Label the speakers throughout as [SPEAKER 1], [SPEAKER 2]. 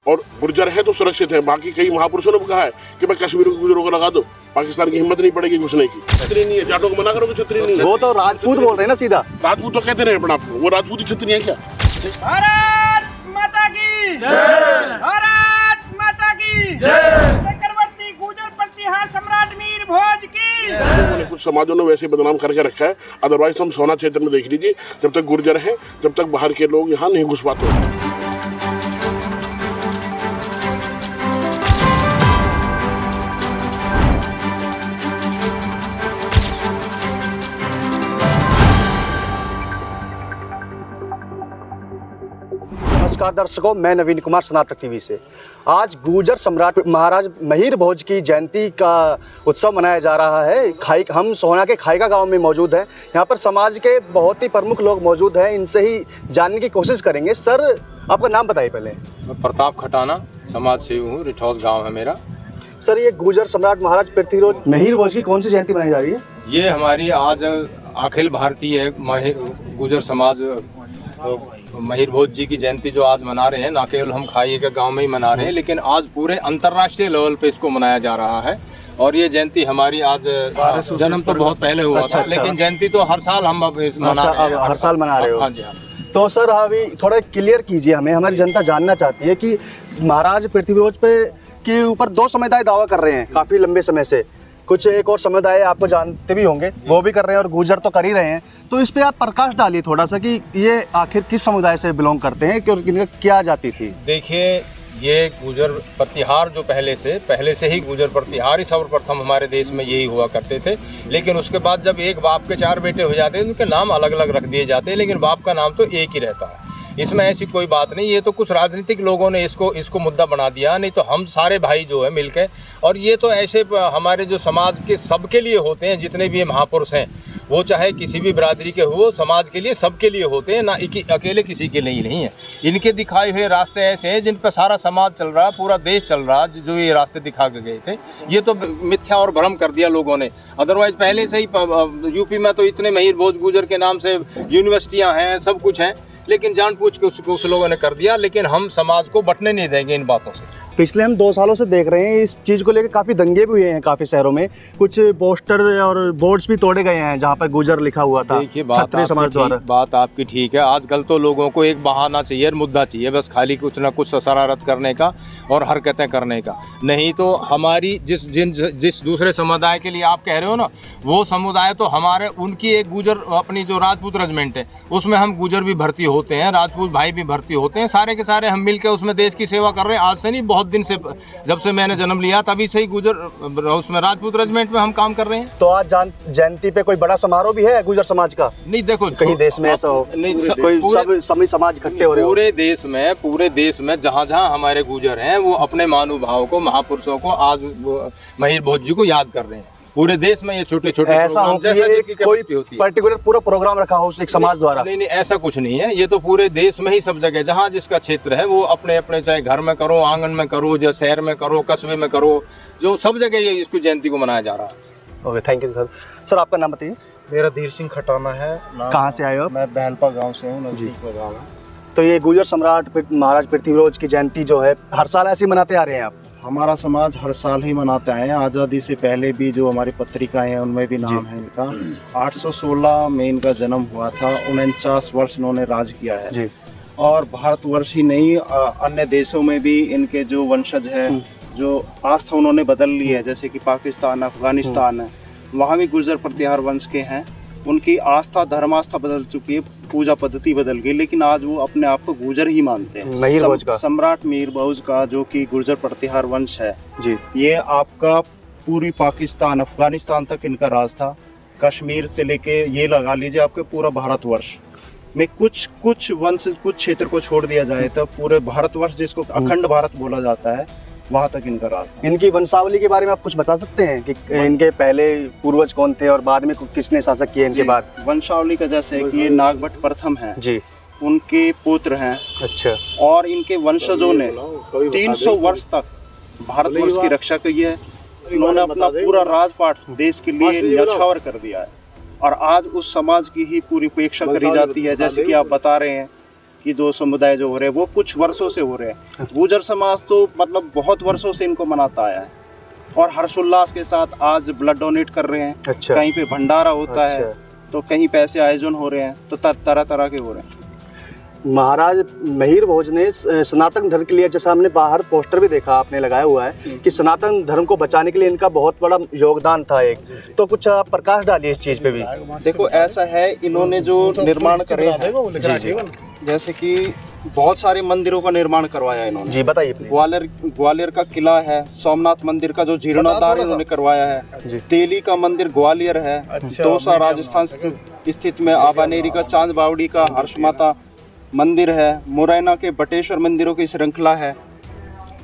[SPEAKER 1] और गुर्जर है तो सुरक्षित है। बाकी कई महापुरुषों ने भी कहा है कि भाई कश्मीर को गुर्जरों को लगा दो, पाकिस्तान की हिम्मत नहीं पड़ेगी घुसने की। छतरी नहीं है, जाटों को मना करो कि छतरी नहीं है।
[SPEAKER 2] वो तो राजपूत बोल रहे हैं ना सीधा।
[SPEAKER 1] राजपूत तो कहते रहे अपना आपको, वो राजपूती छतरी है क्या?
[SPEAKER 3] भारत माता की जय, भारत माता की जय, चक्रवर्ती गुर्जर प्रतिहार सम्राट मीर भोज की जय।
[SPEAKER 1] कुछ समाजों ने वैसे बदनाम करके रखा है। अदरवाइज हम सोना क्षेत्र में देख लीजिए, जब तक गुर्जर हैं जब तक बाहर के लोग यहाँ नहीं घुस पाते।
[SPEAKER 2] नमस्कार दर्शकों, मैं नवीन कुमार स्नातक टीवी से। आज गुर्जर सम्राट महाराज महिर भोज की जयंती का उत्सव मनाया जा रहा है। हम सोहना के खाइका गांव में मौजूद हैं। यहाँ पर समाज के बहुत ही प्रमुख लोग मौजूद हैं, इनसे ही जानने की कोशिश करेंगे। सर, आपका नाम बताइए पहले।
[SPEAKER 4] मैं प्रताप खटाना, समाज सेवी हूँ, रिठौस गाँव है मेरा।
[SPEAKER 2] सर, ये गुर्जर सम्राट महाराज पृथ्वीराज महिर भोज की कौन सी जयंती मनाई जा रही है?
[SPEAKER 4] ये हमारी आज अखिल भारतीय गुर्जर समाज महिर भोज जी की जयंती जो आज मना रहे हैं, ना केवल हम खाई के गांव में ही मना रहे हैं, लेकिन आज पूरे अंतर्राष्ट्रीय लेवल पे इसको मनाया जा रहा है। और ये जयंती हमारी आज जन्म तो बहुत पहले हुआ था, लेकिन जयंती तो हर साल हम
[SPEAKER 2] हर साल मना रहे हो।
[SPEAKER 4] हाँ जी, हाँ।
[SPEAKER 2] तो सर, अभी थोड़ा क्लियर कीजिए हमें, हमारी जनता जानना चाहती है कि महाराज पृथ्वीराज पे के ऊपर दो समुदाय दावा कर रहे हैं काफी लंबे समय से। कुछ एक और समुदाय आपको जानते भी होंगे, वो भी कर रहे हैं, और गुर्जर तो कर ही रहे हैं। तो इस पे आप प्रकाश डालिए थोड़ा सा कि ये आखिर किस समुदाय से बिलोंग करते हैं, कि इनका क्या जाति थी?
[SPEAKER 4] देखिए, ये गुर्जर प्रतिहार जो पहले से ही गुर्जर प्रतिहार ही सर्वप्रथम हमारे देश में यही हुआ करते थे। लेकिन उसके बाद जब एक बाप के 4 बेटे हो जाते हैं, उनके नाम अलग अलग रख दिए जाते हैं, लेकिन बाप का नाम तो एक ही रहता है। इसमें ऐसी कोई बात नहीं। ये तो कुछ राजनीतिक लोगों ने इसको मुद्दा बना दिया, नहीं तो हम सारे भाई जो है मिलकर, और ये तो ऐसे हमारे जो समाज के सबके लिए होते हैं, जितने भी महापुरुष हैं, वो चाहे किसी भी बिरादरी के हो, समाज के लिए सबके लिए होते हैं, ना अकेले किसी के लिए नहीं है। इनके दिखाए हुए रास्ते ऐसे हैं जिन पर सारा समाज चल रहा, पूरा देश चल रहा। जो ये रास्ते दिखा के गए थे, ये तो मिथ्या और भ्रम कर दिया लोगों ने। अदरवाइज पहले से ही यूपी में तो इतने महिर भोज गुर्जर के नाम से यूनिवर्सिटियाँ हैं, सब कुछ हैं, लेकिन जानबूझ के कुछ लोगों ने कर दिया। लेकिन हम समाज को बंटने नहीं देंगे इन बातों से।
[SPEAKER 2] पिछले हम 2 सालों से देख रहे हैं इस चीज़ को लेकर काफ़ी दंगे भी हुए हैं काफ़ी शहरों में। कुछ पोस्टर और बोर्ड्स भी तोड़े गए हैं जहां पर गुर्जर लिखा हुआ था।
[SPEAKER 4] देखिए,
[SPEAKER 2] क्षत्रिय समाज द्वारा।
[SPEAKER 4] बात आपकी ठीक है। आजकल तो लोगों को एक बहाना चाहिए, मुद्दा चाहिए, बस खाली कुछ ना कुछ शरारत करने का और हरकतें करने का। नहीं तो हमारी जिस दूसरे समुदाय के लिए आप कह रहे हो ना, वो समुदाय तो हमारे उनकी एक गुर्जर अपनी जो राजपूत रेजिमेंट है, उसमें हम गुर्जर भी भर्ती होते हैं, राजपूत भाई भी भर्ती होते हैं। सारे के सारे हम मिलकर उसमें देश की सेवा कर रहे हैं। आज से नहीं, बहुत दिन से, जब से मैंने जन्म लिया तभी से ही गुर्जर उसमें राजपूत रेजिमेंट में हम काम कर रहे हैं।
[SPEAKER 2] तो आज जयंती पे कोई बड़ा समारोह भी है गुर्जर समाज का?
[SPEAKER 4] नहीं, देखो
[SPEAKER 2] कहीं देश में ऐसा हो
[SPEAKER 4] नहीं,
[SPEAKER 2] कोई सभी समाज इकट्ठे हो रहे हो?
[SPEAKER 4] पूरे देश में जहाँ जहाँ हमारे गुर्जर हैं, वो अपने महानुभावों को, महापुरुषों को आज महिर भोज जी को याद कर रहे हैं। पूरे देश में ये छोटे छोटे
[SPEAKER 2] ऐसा हो कि कोई पर्टिकुलर पूरा प्रोग्राम रखा हो एक समाज द्वारा?
[SPEAKER 4] नहीं, ऐसा कुछ नहीं है। ये तो पूरे देश में ही सब जगह जहाँ जिसका क्षेत्र है, वो अपने अपने, चाहे घर में करो, आंगन में करो, या शहर में करो, कस्बे में करो, जो सब जगह ये इसकी जयंती को मनाया जा रहा है।
[SPEAKER 2] Okay, thank you sir. Sir, आपका नाम बताइए।
[SPEAKER 5] मेरा धीर सिंह खटाना है।
[SPEAKER 2] कहाँ से आए हो?
[SPEAKER 5] मैं बैलपा गांव से हूँ, नजदीक का गाँव है।
[SPEAKER 2] तो ये गुर्जर सम्राट महाराज पृथ्वीराज की जयंती जो है हर साल ऐसे मनाते आ रहे हैं आप?
[SPEAKER 5] हमारा समाज हर साल ही मनाते आए हैं। आज़ादी से पहले भी जो हमारी पत्रिकाएं हैं, उनमें भी नाम है इनका। 816 में इनका जन्म हुआ था। 49 वर्ष इन्होंने राज किया है जी। और भारतवर्ष ही नहीं, अन्य देशों में भी इनके जो वंशज है, जो आस्था उन्होंने बदल ली है, जैसे कि पाकिस्तान, अफगानिस्तान है, वहाँ भी गुर्जर प्रतिहार वंश के हैं। उनकी आस्था, धर्मास्था बदल चुकी है, पूजा पद्धति बदल गई, लेकिन आज वो अपने आप को गुर्जर ही मानते हैं।
[SPEAKER 2] महिर भोज का
[SPEAKER 5] सम्राट महिर भोज का, जो कि गुर्जर प्रतिहार वंश है
[SPEAKER 2] जी,
[SPEAKER 5] ये आपका पूरी पाकिस्तान, अफगानिस्तान तक इनका राज था। कश्मीर से लेके ये लगा लीजिए आपके पूरा भारतवर्ष में कुछ वंश, कुछ क्षेत्र को छोड़ दिया जाए तो पूरे भारतवर्ष, जिसको अखंड भारत बोला जाता है, वहाँ तक इनका राज था।
[SPEAKER 2] इनकी वंशावली के बारे में आप कुछ बता सकते हैं कि इनके पहले पूर्वज कौन थे और बाद में किसने शासक किए इनके बाद?
[SPEAKER 5] वंशावली का जैसे कि ये नागभट्ट प्रथम है
[SPEAKER 2] जी,
[SPEAKER 5] उनके पुत्र हैं।
[SPEAKER 2] अच्छा।
[SPEAKER 5] और इनके वंशजों ने 300 वर्ष तक भारतवर्ष की रक्षा की है। इन्होंने अपना पूरा राजपाट देश के लिए न्यौछावर कर दिया है। और आज उस समाज की ही पूरी उपेक्षा करी जाती है, जैसे कि आप बता रहे हैं कि जो समुदाय जो हो रहे हैं वो कुछ वर्षों से हो रहे हैं। गुर्जर समाज तो मतलब बहुत वर्षों से इनको मनाता आया है और हर्षोल्लास के साथ आज ब्लड डोनेट कर रहे हैं।
[SPEAKER 2] अच्छा।
[SPEAKER 5] कहीं पे भंडारा होता है
[SPEAKER 2] अच्छा।
[SPEAKER 5] तो कहीं पैसे आयोजन हो रहे हैं, तो तरह तरह के हो रहे हैं।
[SPEAKER 2] महाराज मिहिर भोज ने सनातन धर्म के लिए, जैसा हमने बाहर पोस्टर भी देखा आपने लगाया हुआ है कि सनातन धर्म को बचाने के लिए इनका बहुत बड़ा योगदान था एक, तो कुछ आप प्रकाश डालिए इस चीज पे भी।
[SPEAKER 5] देखो ऐसा है, इन्होंने जो निर्माण करे हैं,
[SPEAKER 2] जी,
[SPEAKER 5] जैसे कि बहुत सारे मंदिरों का निर्माण करवाया इन्होंने।
[SPEAKER 2] जी बताइए।
[SPEAKER 5] ग्वालियर का किला है, सोमनाथ मंदिर का जो जीर्णोद्धार इन्होंने करवाया है, तेली का मंदिर ग्वालियर है, दौसा राजस्थान स्थित में आबानेरी का चांद बावड़ी का हर्ष माता मंदिर है, मुरैना के बटेश्वर मंदिरों की श्रृंखला है,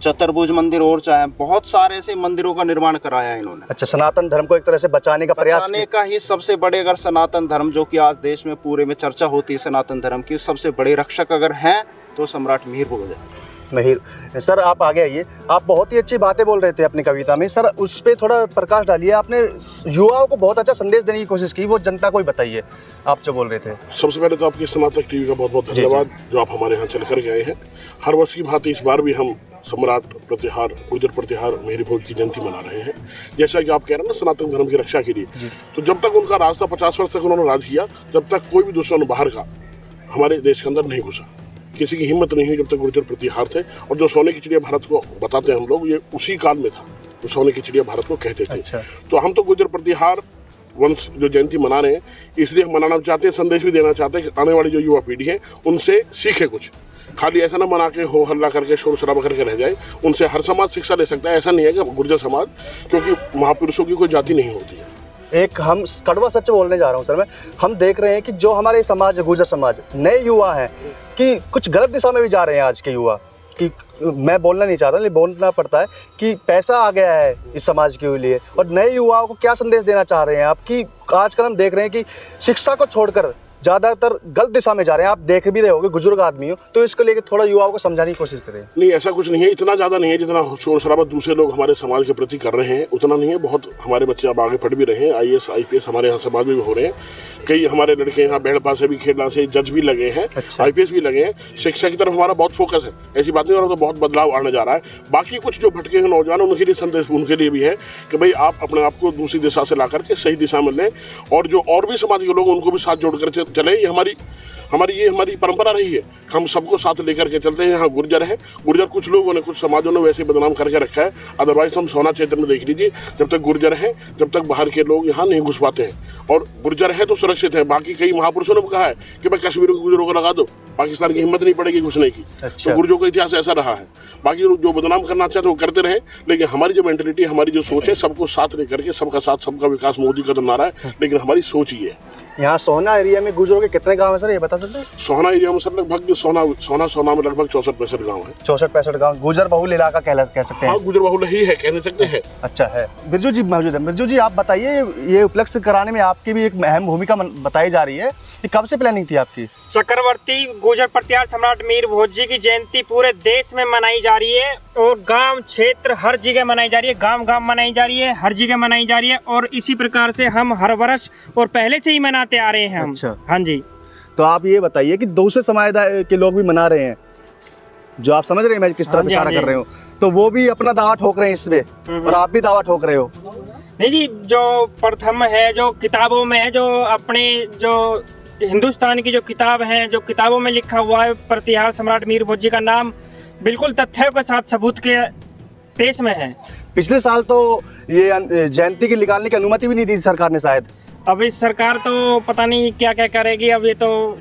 [SPEAKER 5] चतुर्भुज मंदिर और चाहे बहुत सारे ऐसे मंदिरों का निर्माण कराया है इन्होंने।
[SPEAKER 2] अच्छा, सनातन धर्म को एक तरह से बचाने का प्रयास
[SPEAKER 5] बचाने का ही सबसे बड़े, अगर सनातन धर्म जो कि आज देश में पूरे में चर्चा होती है सनातन धर्म की, सबसे बड़े रक्षक अगर हैं तो सम्राट मिहिर भोज है।
[SPEAKER 2] मिहिर सर, आप आगे आइए। आप बहुत ही अच्छी बातें बोल रहे थे अपनी कविता में सर, उस पर थोड़ा प्रकाश डालिए। आपने युवाओं को बहुत अच्छा संदेश देने की कोशिश की, वो जनता को ही बताइए आप जो बोल रहे थे।
[SPEAKER 1] सबसे पहले तो आपके स्नातक टीवी का बहुत बहुत धन्यवाद जो आप हमारे यहाँ चल कर गए हैं। हर वर्ष की भांति इस बार भी हम सम्राट प्रतिहार, गुर्जर प्रतिहार मिहिर भोज की जयंती मना रहे हैं। जैसा कि आप कह रहे हैं ना, सनातन धर्म की रक्षा के लिए, तो जब तक उनका राज था, 50 वर्ष तक उन्होंने राज किया, जब तक कोई भी दुश्मन बाहर का हमारे देश के अंदर नहीं घुसा। किसी की हिम्मत नहीं हुई जब तक गुर्जर प्रतिहार थे। और जो सोने की चिड़िया भारत को बताते हैं हम लोग, ये उसी काल में था जो सोने की चिड़िया भारत को कहते थे।
[SPEAKER 2] अच्छा।
[SPEAKER 1] तो हम तो गुर्जर प्रतिहार वंश जो जयंती मना रहे हैं, इसलिए हम मनाना चाहते हैं, संदेश भी देना चाहते हैं कि आने वाली जो युवा पीढ़ी है उनसे सीखे कुछ। खाली ऐसा ना मना के हो हल्ला करके शोर शराबा करके रह जाए। उनसे हर समाज शिक्षा ले सकता है। ऐसा नहीं है कि गुर्जर समाज, क्योंकि महापुरुषों की कोई जाति नहीं होती है।
[SPEAKER 2] एक हम कड़वा सच बोलने जा रहा हूँ सर मैं, हम देख रहे हैं कि जो हमारे समाज है, गुर्जर समाज, नए युवा हैं कि कुछ गलत दिशा में भी जा रहे हैं आज के युवा, कि मैं बोलना नहीं चाहता लेकिन बोलना पड़ता है कि पैसा आ गया है इस समाज के लिए। और नए युवाओं को क्या संदेश देना चाह रहे हैं आप कि आजकल हम देख रहे हैं कि शिक्षा को छोड़कर ज़्यादातर गलत दिशा में जा रहे हैं। आप देख भी रहे होंगे, बुजुर्ग आदमी हो, तो इसको लेकर थोड़ा युवाओं को समझाने की कोशिश करें।
[SPEAKER 1] नहीं, ऐसा कुछ नहीं है, इतना ज़्यादा नहीं है जितना शोर शराबा दूसरे लोग हमारे समाज के प्रति कर रहे हैं, उतना नहीं है। बहुत हमारे बच्चे अब आगे पढ़ भी रहे हैं, IAS IPS हमारे यहाँ समाज में हो रहे हैं। कई हमारे लड़के यहाँ बेड़पा से भी, खेलना से जज भी लगे हैं।
[SPEAKER 2] अच्छा।
[SPEAKER 1] IPS भी लगे हैं। शिक्षा की तरफ हमारा बहुत फोकस है, ऐसी बात नहीं हो रहा, तो बहुत बदलाव आने जा रहा है। बाकी कुछ जो भटके हैं नौजवान, उनके लिए संदेश उनके लिए भी है कि भाई आप अपने आप को दूसरी दिशा से ला करके सही दिशा में लें, और जो और भी समाज के लोग उनको भी साथ जोड़कर चले। ये हमारी परंपरा रही है, हम सबको साथ लेकर के चलते हैं। हाँ, गुर्जर है, गुर्जर कुछ लोगों ने, कुछ समाजों ने वैसे बदनाम करके रखा है। अदरवाइज हम सोना क्षेत्र में देख लीजिए, जब तक गुर्जर है, जब तक बाहर के लोग यहाँ नहीं घुस पाते हैं, और गुर्जर है तो सुरक्षित है। बाकी कई महापुरुषों ने कहा है कि भाई कश्मीर को गुर्जरों को लगा दो, पाकिस्तान की हिम्मत नहीं पड़ेगी घुसने की।
[SPEAKER 2] अच्छा।
[SPEAKER 1] तो गुर्जरों का इतिहास ऐसा रहा है। बाकी जो बदनाम करना चाहते वो करते रहे, लेकिन हमारी जो मेंटलिटी, हमारी जो सोच है, सबको साथ लेकर के, सबका साथ सबका विकास मोदी का तो नारा है, लेकिन हमारी सोच ही है।
[SPEAKER 2] यहाँ सोहना एरिया में गुर्जरों के कितने गांव है सर, ये बता सकते हैं?
[SPEAKER 1] सोहना एरिया में सर लगभग सोना में लगभग 64-65 गाँव है।
[SPEAKER 2] 64-65 गांव गुर्जर बहुल इलाका कह सकते हैं।
[SPEAKER 1] हाँ, गुर्जर बहुल ही है, कहने सकते हैं।
[SPEAKER 2] अच्छा है। बिरजू जी मौजूद है। बिरजू जी, आप बताइए, ये उपलक्ष्य कराने में आपकी भी एक अहम भूमिका बताई जा रही है, कि कब से प्लानिंग थी आपकी?
[SPEAKER 3] चक्रवर्ती गुर्जर प्रतिहार सम्राट मिहिर भोज जी की जयंती पूरे देश में मनाई जा रही है, और गांव क्षेत्र हर जगह मनाई जा रही है, गांव मनाई जा रही है, हर जगह मनाई जा रही है। और इसी प्रकार से हम हर वर्ष और पहले से ही मनाते आ रहे हैं हम।
[SPEAKER 2] अच्छा।
[SPEAKER 3] हाँ जी।
[SPEAKER 2] तो आप ये बताइए कि दूसरे समुदाय के लोग भी मना रहे हैं, जो आप समझ रहे हैं मैं किस तरफ इशारा कर रहे हूँ, तो वो भी अपना दावा ठोक रहे हैं इसमें, और आप भी दावा ठोक रहे हो।
[SPEAKER 3] नहीं जी, जो प्रथम है, जो किताबों में है, जो अपने जो हिंदुस्तान की जो किताब है, जो किताबों में लिखा हुआ है, प्रतिहार सम्राट मिहिर भोज जी का नाम बिल्कुल तथ्यों के साथ सबूत के पेश में है।
[SPEAKER 2] पिछले साल तो ये जयंती की निकालने की अनुमति भी नहीं दी सरकार ने शायद।
[SPEAKER 3] अब इस सरकार तो पता नहीं क्या क्या करेगी। अब ये तो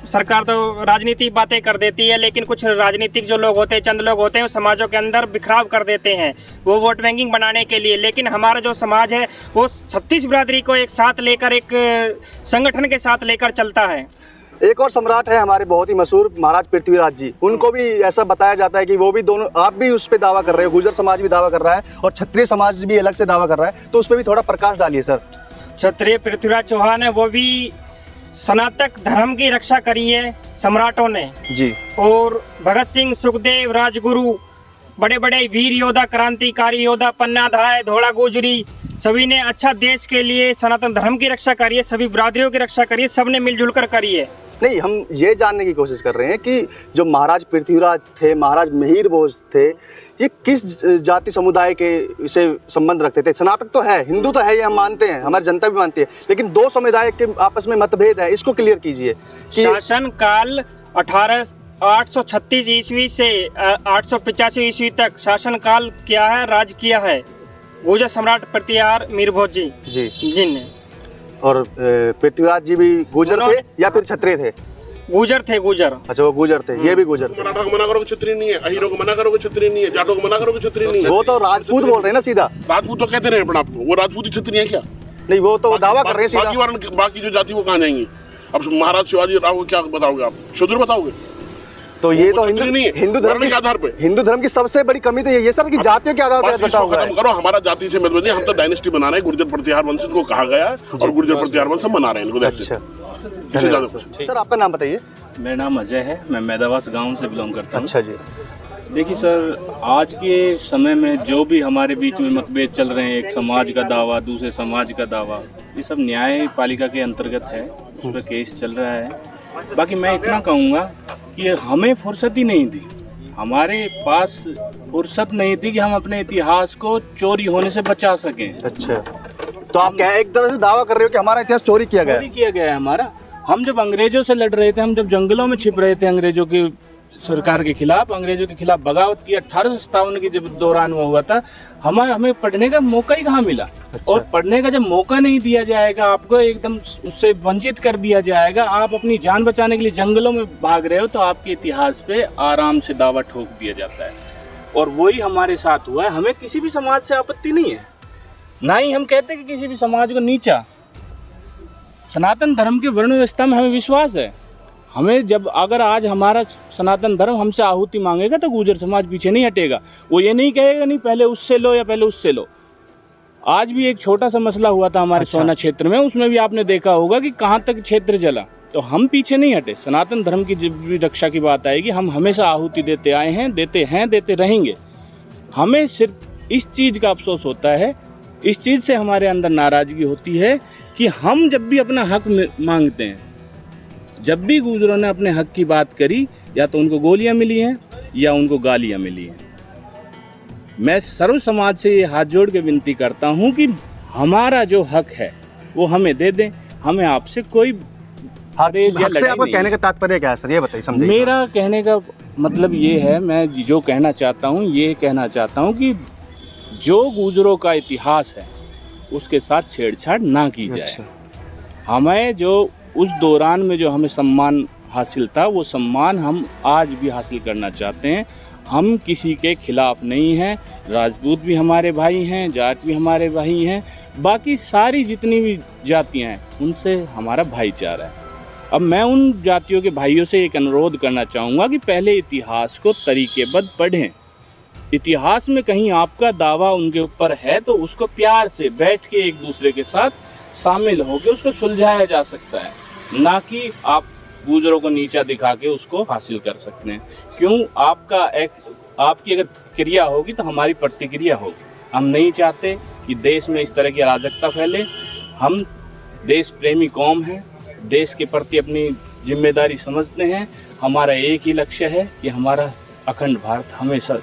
[SPEAKER 3] सरकार तो राजनीतिक बातें कर देती है, लेकिन कुछ राजनीतिक जो लोग होते हैं, चंद लोग होते हैं, वो समाजों के अंदर बिखराव कर देते हैं, वो वोट बैंकिंग बनाने के लिए। लेकिन हमारा जो समाज है वो 36 बिरादरी को एक साथ लेकर, एक संगठन के साथ लेकर चलता है।
[SPEAKER 2] एक और सम्राट है हमारे बहुत ही मशहूर, महाराज पृथ्वीराज जी, उनको भी ऐसा बताया जाता है कि वो भी दोनों, आप भी उस पर दावा कर रहे हो, गुर्जर समाज भी दावा कर रहा है और क्षत्रिय समाज भी अलग से दावा कर रहा है, तो उस पर भी थोड़ा प्रकाश डालिए सर।
[SPEAKER 3] क्षत्रिय पृथ्वीराज चौहान है, वो भी सनातन धर्म की रक्षा करी है सम्राटों ने
[SPEAKER 2] जी।
[SPEAKER 3] और भगत सिंह, सुखदेव, राजगुरु, बड़े बड़े वीर योद्धा, क्रांतिकारी योद्धा, पन्नाधाय, धोला गुजरी, सभी ने अच्छा देश के लिए सनातन धर्म की रक्षा करी है, सभी बिरादरियों की रक्षा करी है, सबने मिलजुल कर करी है।
[SPEAKER 2] नहीं, हम ये जानने की कोशिश कर रहे हैं कि जो महाराज पृथ्वीराज थे, महाराज मिहिर भोज थे, ये किस जाति समुदाय के से संबंध रखते थे? स्नातक तो है, हिंदू तो है, ये हम मानते हैं, हमारी जनता भी मानती है, लेकिन दो समुदाय के आपस में मतभेद है, इसको क्लियर कीजिए कि
[SPEAKER 3] शासन काल 836 ईस्वी से 885 ईस्वी तक शासन काल क्या है, राज किया है गुर्जर सम्राट पृथ्वीहार मीर भोज जी जिनने।
[SPEAKER 2] और पृथ्वीराज जी भी गुर्जर थे या फिर क्षत्रिय थे?
[SPEAKER 3] गुर्जर थे, गुर्जर।
[SPEAKER 2] अच्छा, वो गुर्जर थे, ये भी गुर्जर थे।
[SPEAKER 1] मराठा को मना करो क्षत्रिय नहीं है, अहीरों को मना करो क्षत्रिय नहीं है, जाटों को मना करो क्षत्रिय नहीं है।
[SPEAKER 2] वो तो राजपूत बोल रहे हैं ना सीधा।
[SPEAKER 1] राजपूत तो कहते रहे अपने आपको, वो राजपूती क्षत्रिय है क्या?
[SPEAKER 2] नहीं, वो तो दावा कर रहे हैं सीधा।
[SPEAKER 1] बाकी जो जाति वो कहाँ जाएंगी? अब महाराज शिवाजी राव को क्या बताओगे आप? शूद्र बताओगे?
[SPEAKER 2] तो ये तो
[SPEAKER 1] हिंदू धर्म के आधार पे,
[SPEAKER 2] हिंदू धर्म की सबसे बड़ी कमी तो ये सर कि जातियों के आधार पर बताओ।
[SPEAKER 1] खत्म करो, हमारा जाति से मतलब नहीं, हम तो डायनेस्टी बना रहे हैं, गुर्जर प्रतिहार वंश को कहा गया और गुर्जर प्रतिहार वंश बना रहे हैं।
[SPEAKER 2] अच्छा, सर आपका नाम बताइए।
[SPEAKER 6] मेरा नाम अजय है, मैं मैदावास गांव से बिलोंग करता हूँ।
[SPEAKER 2] अच्छा जी।
[SPEAKER 6] देखिए सर, आज के समय में जो भी हमारे बीच में मतभेद चल रहे हैं, एक समाज का दावा, दूसरे समाज का दावा, ये सब न्यायपालिका के अंतर्गत है, उस पर केस चल रहा है। बाकी मैं इतना कहूँगा कि हमें फुर्सत ही नहीं थी, हमारे पास फुर्सत नहीं थी कि हम अपने इतिहास को चोरी होने से बचा सकें।
[SPEAKER 2] अच्छा, तो आप क्या एक तरह से दावा कर रहे हो कि हमारा इतिहास चोरी किया गया है हमारा?
[SPEAKER 6] हम जब अंग्रेजों से लड़ रहे थे, हम जब जंगलों में छिप रहे थे अंग्रेजों की सरकार के खिलाफ, अंग्रेजों के खिलाफ बगावत की 1857 के जब दौरान में हुआ था, हमें पढ़ने का मौका ही कहाँ मिला। अच्छा। और पढ़ने का जब मौका नहीं दिया जाएगा, आपको एकदम उससे वंचित कर दिया जाएगा, आप अपनी जान बचाने के लिए जंगलों में भाग रहे हो, तो आपके इतिहास पे आराम से दावा ठोक दिया जाता है। और वही हमारे साथ हुआ है। हमें किसी भी समाज से आपत्ति नहीं है, ना ही हम कहते कि किसी भी समाज को नीचा। सनातन धर्म की वर्ण व्यवस्था में हमें विश्वास है। हमें जब अगर आज हमारा सनातन धर्म हमसे आहुति मांगेगा तो गुर्जर समाज पीछे नहीं हटेगा। वो ये नहीं कहेगा नहीं पहले उससे लो या पहले उससे लो। आज भी एक छोटा सा मसला हुआ था हमारे सोना क्षेत्र में, उसमें भी आपने देखा होगा कि कहाँ तक क्षेत्र जला, तो हम पीछे नहीं हटे। सनातन धर्म की जब भी रक्षा की बात आएगी, हम हमेशा आहुति देते आए हैं, देते रहेंगे। हमें सिर्फ इस चीज़ का अफसोस होता है, इस चीज़ से हमारे अंदर नाराज़गी होती है कि हम जब भी अपना हक मांगते हैं, जब भी गुर्जरों ने अपने हक की बात करी, या तो उनको गोलियां मिली हैं या उनको गालियां मिली हैं। मैं सर्व समाज से ये हाथ जोड़ के विनती करता हूं कि हमारा जो हक है वो हमें दे दें। हमें आपसे कोई
[SPEAKER 2] आपका कहने का तात्पर्य क्या है सर, ये बताइए समझिए।
[SPEAKER 6] मेरा कहने का मतलब ये है, मैं जो कहना चाहता हूँ ये कहना चाहता हूँ कि जो गुर्जरों का इतिहास है उसके साथ छेड़छाड़ ना की जाए।
[SPEAKER 2] अच्छा।
[SPEAKER 6] हमें जो उस दौरान में जो हमें सम्मान हासिल था, वो सम्मान हम आज भी हासिल करना चाहते हैं। हम किसी के खिलाफ नहीं हैं। राजपूत भी हमारे भाई हैं, जाट भी हमारे भाई हैं, बाकी सारी जितनी भी जातियां हैं उनसे हमारा भाईचारा है। अब मैं उन जातियों के भाइयों से एक अनुरोध करना चाहूँगा कि पहले इतिहास को तरीकेबद्ध पढ़ें। इतिहास में कहीं आपका दावा उनके ऊपर है तो उसको प्यार से बैठ के एक दूसरे के साथ शामिल होकर उसको सुलझाया जा सकता है, ना कि आप गुर्जरों को नीचा दिखा के उसको हासिल कर सकते हैं। क्यों? आपकी अगर क्रिया होगी तो हमारी प्रतिक्रिया होगी। हम नहीं चाहते कि देश में इस तरह की अराजकता फैले। हम देश प्रेमी कौम हैं, देश के प्रति अपनी जिम्मेदारी समझते हैं। हमारा एक ही लक्ष्य है कि हमारा अखंड भारत हमेशा।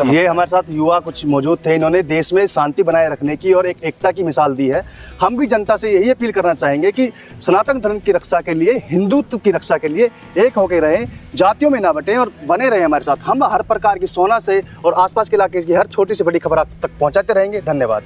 [SPEAKER 2] ये हमारे साथ युवा कुछ मौजूद थे, इन्होंने देश में शांति बनाए रखने की और एक एकता की मिसाल दी है। हम भी जनता से यही अपील करना चाहेंगे कि सनातन धर्म की रक्षा के लिए, हिंदुत्व की रक्षा के लिए एक होकर रहें, जातियों में ना बटें और बने रहें हमारे साथ। हम हर प्रकार की सोना से और आसपास के इलाके की हर छोटी से बड़ी खबर आप तक पहुंचाते रहेंगे। धन्यवाद।